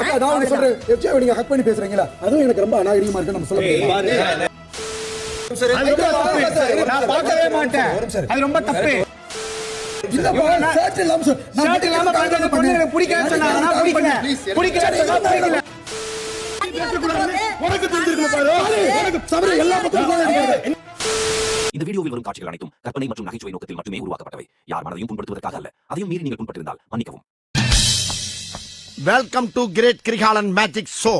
நான் சொல்றேன் எஃப்ஜே நீங்க ஹக் பண்ணி பேசுறீங்களா அதுவும் எனக்கு ரொம்ப அநாகரிகமா இருக்கு நம்ம சொல்ல நான் பார்க்கவே மாட்டேன் அது ரொம்ப தப்பு இல்ல ஷர்ட் இல்லாம பண்றது பொண்ணு பிடிக்கல சொன்னாங்க நான் பிடிக்கல உனக்கு தெரிஞ்சிருக்கும் பாரு உனக்கு சபரி எல்லா பத்தியும் இந்த வீடியோவில் வரும் காட்சிகள் அனைத்தும் கற்பனை மற்றும் நகைச்சுவை நோக்கத்தில் மட்டுமே உருவாக்கப்பட்டவை. யார் மனதையும் புண்படுத்துவதற்காக அல்ல. அதையும் மீறி நீங்கள் புண்பட்டிருந்தால் மன்னிக்கவும். Welcome to great Kirikalan magic show.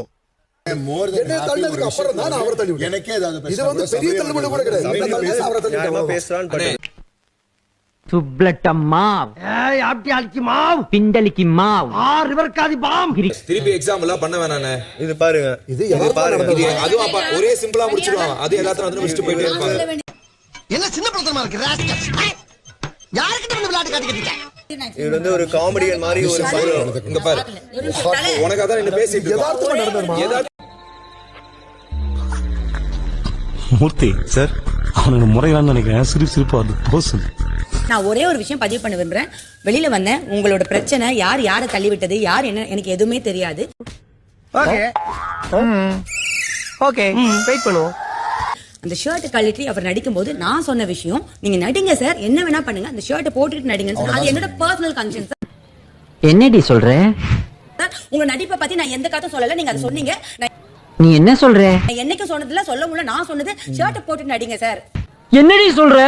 திருப்பி எக்ஸாம் எல்லாம் பண்ண வேணானே. இது பாருங்க அதுவும் ஒரே சிம்பிளா முடிச்சிருவாங்க. அது எல்லாத்தையும் வந்து முடிச்சுட்டு போயிட்டே இருப்பாங்க. என்ன சின்ன பிரச்சனை இருக்கு ராஸ்கல். யார்கிட்ட வந்து விளையாட்டு காட்டிக்கிட்டீங்க? இது வந்து ஒரு காமெடியன் மாதிரி ஒரு இங்க பாரு உனக்கு அதான் என்ன பேசிட்டு யதார்த்தமா மூர்த்தி சார் அவனுக்கு முறையான்னு நினைக்கிறேன். சிரிப்பா அது போஸ். நான் ஒரே ஒரு விஷயம் பதிவு பண்ண விரும்புறேன். வெளியில வந்தேன், உங்களோட பிரச்சனை யார் யாரை தள்ளி விட்டது யார் என்ன எனக்கு எதுவுமே தெரியாது. ஓகே வெயிட் பண்ணுவோம். அந்த ஷர்ட் கழட்டி அவர் நடிக்கும் போது நான் சொன்ன விஷயம், நீங்க நடிங்க சார், என்ன வேணா பண்ணுங்க, அந்த ஷர்ட்டை போட்டுட்டு நடிங்க. அது என்னோட பர்சனல் கன்சர்ன் சார். என்னடி சொல்ற? உங்க நடிப்பை பத்தி நான் எந்த கருத்தும் சொல்லல. நீங்க அதை சொன்னீங்க. நீ என்ன சொல்ற? என்னைக்கு சொன்னதுல சொல்ல முடியல. நான் சொன்னது ஷர்ட்டை போட்டுட்டு நடிங்க சார். என்னடி சொல்ற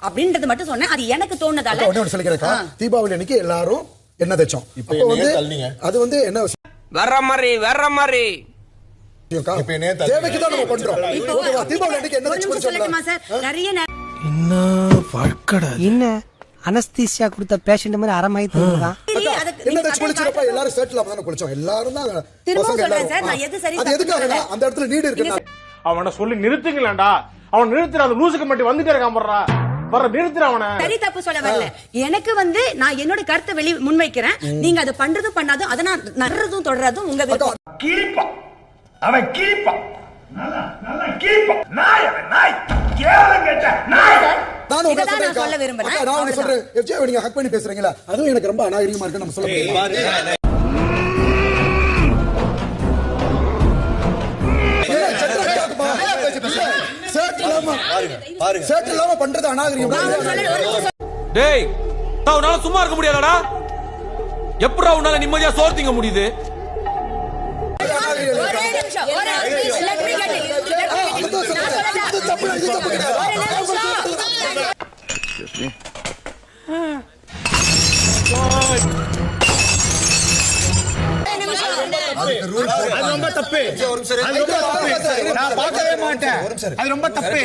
அப்படின்றது மட்டும் சொன்னேன். அது எனக்கு தோணுதால ஒண்ணு சொல்லிக்கிறேன். தீபாவளி அன்னைக்கு எல்லாரும் என்ன தச்சோம். இப்போ வந்து அது வந்து என்ன வர்ற மாதிரி தேவைக்கு தான் நம்ம பண்றோம். ஓகேவா? தீபாவளி அன்னைக்கு என்ன தச்சு சொல்லட்டுமா சார்? நிறைய என்ன வாழ்க்கடா என்ன அனஸ்தீசியா கொடுத்த பேஷண்ட் மாதிரி அரமாயிதான் என்ன தச்சு குளிச்சறப்ப எல்லாரும் ஷர்ட்ல அப்பதான் குளிச்சோம். எல்லாரும் தான் திரும்ப சொல்றேன் சார். நான் எது சரி அது எதுக்காக அந்த இடத்துல நீட் இருக்கு. அவனை சொல்லி நிறுத்துங்களேன்டா. அவன் நிறுத்துற அந்த லூசுக்கு மட்டும் வந்துட்டே இருக்கான். வர நிறுத்துற அவனை. சரி தப்பு சொல்ல வரல. எனக்கு வந்து நான் என்னோட கருத்தை முன்வைக்கிறேன். நீங்க அதை பண்றதும் பண்ணாதும் அதை நான் நடுறதும் தொடர்றதும் உங்க விருப்பம். கீப்பா அவன் கீப்பா நல்லா கீப்பா நாய் அவன் நாய் கேவலம் கேட்ட நாய். நான் சொல்ல விரும்புறேன். நான் சொல்றேன் எஃப்ஜே நீங்க ஹக் பண்ணி பேசுறீங்களா அதுவும் எனக்கு ரொம்ப அநாகரிகமா இருக்கு நம்ம சொல்ல ஷர்ட் இல்லாம பண்றது அநாகரிகம். டேய் உன்னால சும்மா இருக்க முடியாதடா. எப்படா உன்னால நிம்மதியா சோறு திங்க முடியுது? அது ரொம்ப தப்பு. நான் பார்க்கவே மாட்டேன் அது ரொம்ப தப்பு.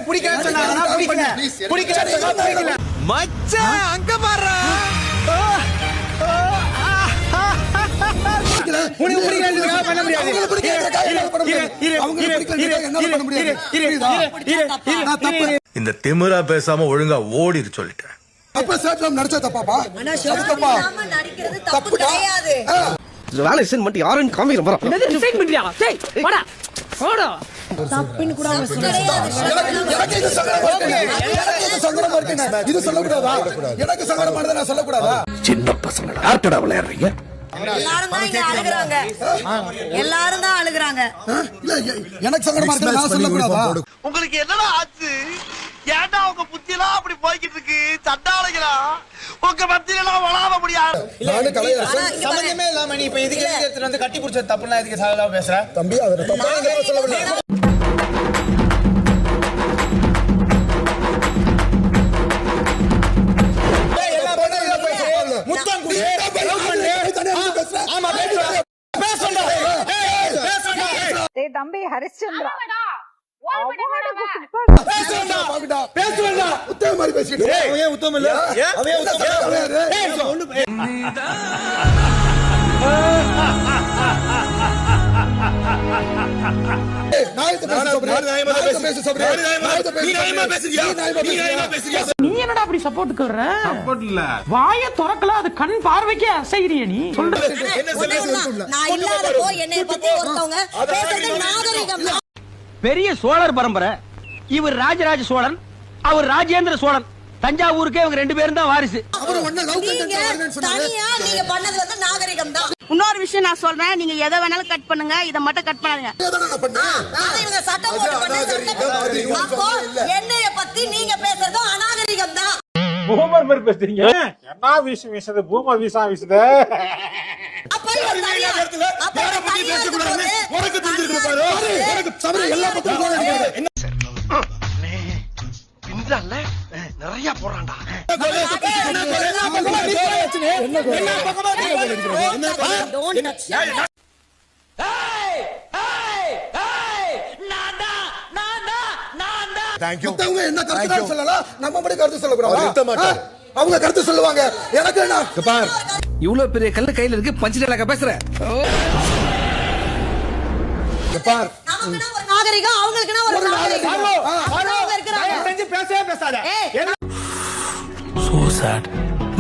பிடிக்கல சொன்னாங்க பிடிக்கல மச்சான் அங்க பாரு. இந்த திமிரா பேசாம ஒழுங்கா ஓடிரு சொல்லிட்டேன். அப்ப ஷர்ட்ல நடிச்சா தப்பாப்பா? தப்பா நடிக்கிறது தப்பு கிடையாது. வேலை சென் மட்டும் யாரும் காமிக்கிற போறா. என்னது டிசைன் பண்றியா? டேய் போடா போடா. தப்புன்னு கூட அவங்க சொல்றாங்க. எனக்கு இது சங்கடமா இருக்கு. இது சொல்லக்கூடாதா? எனக்கு சங்கடமா இருந்தா நான் சொல்லக்கூடாதா? சின்ன பசங்க யார்கிட்ட விளையாடுறீங்க? எல்லாரும் தான் இங்க அழுகுறாங்க. எல்லாரும் தான் அழுகுறாங்க. இல்ல எனக்கு சங்கடமா இருக்கு நான் சொல்லக்கூடாதா? உங்களுக்கு என்னடா ஆச்சு? ஏன்டா உங்க புத்தியெல்லாம் அப்படி போய்கிட்டு இருக்கு? சண்டாளைகளா உங்க மத்தியிலாம் வளாவ முடியாது. நானு கலையரசன் சம்பந்தமே இல்லாம நீ இப்ப இதுக்கு எடுத்து வந்து கட்டி புடிச்ச தப்புலாம் எதுக்கு சாகலாம் பேசுற? தம்பி அத தப்பா சொல்லவில்லை. முத்தம் குடி ஆமா பேசுடா டேய் தம்பி ஹரிச்சந்திரா பேசுடா உத்தம மாதிரி பேசிட்டு அவன் உத்தம இல்ல அவன் உத்தம நீ என்னடா அப்படி சப்போர்ட் கர்ற? சப்போர்ட் இல்ல வாய திறக்கல அது கண் பார்வைக்கே அசைறிய நீ சொல்ற. நான் இல்லாதப்போ என்னை பத்தி ஒருத்தவங்க பேசுறது நாகரிகம். பெரிய சோழர் பரம்பரை இவர் ராஜராஜ சோழன் அவர் ராஜேந்திர சோழன், தஞ்சாவூருக்கே இவங்க 2 பேரும் தான் வாரிசு. அவரு ஒண்ணு லவ் கண்டென்ட் தனியா நீங்க பண்ணது வந்து நாகரிகம் தான். இன்னொரு விஷயம் நான் சொல்றேன், நீங்க எதை வேணாலும் கட் பண்ணுங்க, இதை மட்டும் கட் பண்ணாதீங்க. இவங்க சட்டம் போட்டு அப்போ என்னைய பத்தி நீங்க பேசுறதும் அநாகரிகம் தான். பூமர் மாதிரி பேசுறீங்க. என்ன விஷயம் வீசுது, பூமர் வீசா வீசுது. அப்ப இவங்க தனியா யாரை பத்தி பேசக்கூடாது உனக்கு தெரிஞ்சிருக்கு பாரு. உனக்கு சபரி எல்லா பத்தியும் நிறைய போறான்டா. என்ன கருத்து சொல்லலாம், நம்ம மட்டும் கருத்து சொல்லக்கூடாது. அவங்க கருத்து சொல்லுவாங்க, எனக்கு என்ன பார். இவ்வளவு பெரிய கல்லு கையில இருக்கு, பஞ்சு டயலாக பேசுற. பார், நமக்குனா ஒரு நாகரிகம், அவங்களுக்குனா ஒரு நாகரிகம். பேசவே பேசாத. So sad.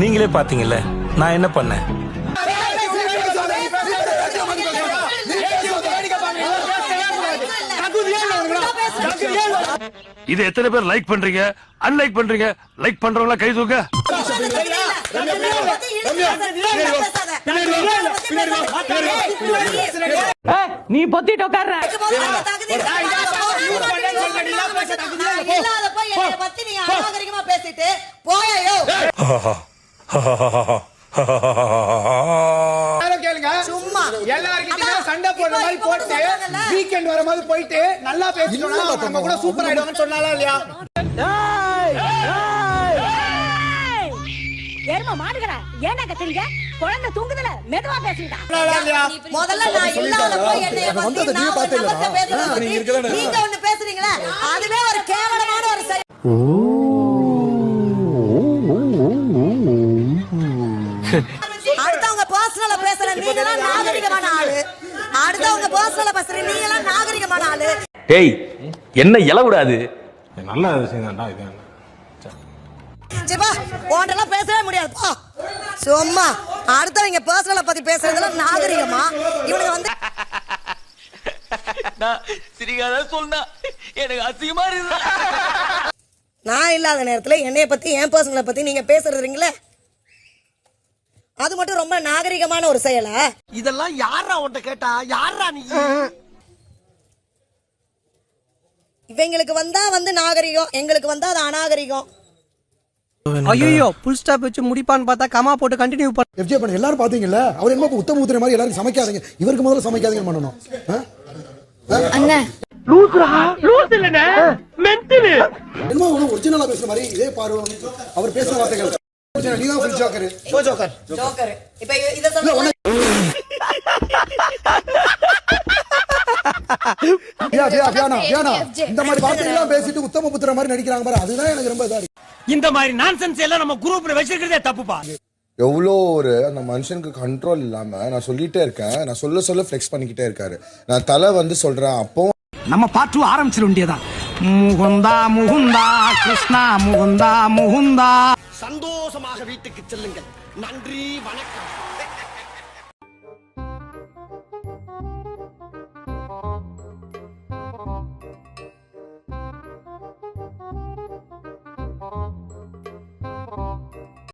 நீங்களே பாத்தீங்கல்ல நான் என்ன பண்ணேன். இது எத்தனை பேர் லைக் பண்றீங்க, அன்லைக் பண்றீங்க? லைக் பண்றவங்கள கை தூக்க. நீ பொத்திட்டு உட்கார்ற. இல்லாதப்ப என்னைய பத்தி நீ அநாகரிகமா பேசிட்டு போயோ. கேளுங்க, சும்மா எல்லாருக்கிட்டையும் சண்டை போடுற மாதிரி போட்டு வீக்கெண்ட் வரும்போது போயிட்டு நல்லா பேசிட்டோம்னா நம்ம கூட சூப்பர் ஆயிடுவாங்கன்னு சொன்னாலா இல்லையா? ஏர்மா மாடுகடா, ஏன்டா கத்துறீங்க? குழந்தை தூங்குதுல, மெதுவா பேசுங்கடா. முதல்ல நான் இல்லாதப்ப என்னைய பத்தி நான் ஒரு நபர்ட்ட பேசுறேன், நீங்க ஒண்ணு பேசுறீங்களா? அதுவே ஒரு கேவலமான ஒரு செயல். அடுத்தவங்க பர்சனலா பேசுற நீங்க நாகரிகமான ஆளு. அடுத்தவங்க பர்சனலா பேசுற நீங்க நாகரிகமான ஆளு. டேய், என்ன இல விடாது. நல்ல விஷயம் தான்டா இது. சிப்பா, உன்கிட்டலாம் பேசவே முடியாது போ. சும்மா அடுத்தவங்க பர்சனலா பத்தி பேசுறதுல நாகரிகமா? இவனுங்க வந்து சிரிக்காத சொன்னா எனக்கு அசிங்கமா இருக்கு. நான் இல்லாத நேரத்துல என்னைய பத்தி என் பர்சனலை பத்தி நீங்க பேசுறீங்களே, அது மட்டும் ரொம்ப நாகரிகமான ஒரு செயலா? இதெல்லாம் யாரா உன்கிட்ட கேட்டா? யாரா நீ? இவங்களுக்கு வந்தா வந்து நாகரிகம், எங்களுக்கு வந்தா அது அநாகரிகம். ஐயோ, புல் ஸ்டாப் வச்சு முடிப்பான்னு பார்த்தா கமா போட்டு கண்டினியூ பண்ண. எஃப்ஜே பண்ண எல்லாரும் பாத்தீங்கல்ல, அவர் என்ன உத்தம ஊத்துற மாதிரி எல்லாரும் சமைக்காதீங்க, இவருக்கு முதல்ல சமைக்காதீங்கன்னு பண்ணணும். அண்ணா லூசுடா, லூசு இல்லனே, மென்டல். என்னமோ ஒரிஜினலா பேசுற மாதிரி இதே பாரு. அவர் பேசுற வார்த்தைகள் நீதான் ஃபுல் ஜோக்கர். ஜோக்கர். இப்போ இத சொல்ல இந்த மாதிரி வார்த்தையெல்லாம் பேசிட்டு உத்தம புத்திர மாதிரி நடிக்கிறாங்க பாரு, அதுதான் எனக்கு ரொம்ப இதா இருக்கு. இந்த மாதிரி நான்சென்ஸ் எல்லாம் நம்ம குரூப்ல வச்சிருக்கிறதே தப்புப்பா. எவ்வளோ ஒரு அந்த மனுஷனுக்கு கண்ட்ரோல் இல்லாம நான் சொல்லிட்டே இருக்கேன், நான் சொல்ல ஃபிளெக்ஸ் பண்ணிக்கிட்டே இருக்காரு. நான் தலை வந்து சொல்றேன், அப்போ நம்ம பாட்டு ஆரம்பிச்சிட வேண்டியதான். முகுந்தா முகுந்தா கிருஷ்ணா முகுந்தா முகுந்தா. சந்தோஷமாக வீட்டுக்கு செல்லுங்கள். நன்றி, வணக்கம்.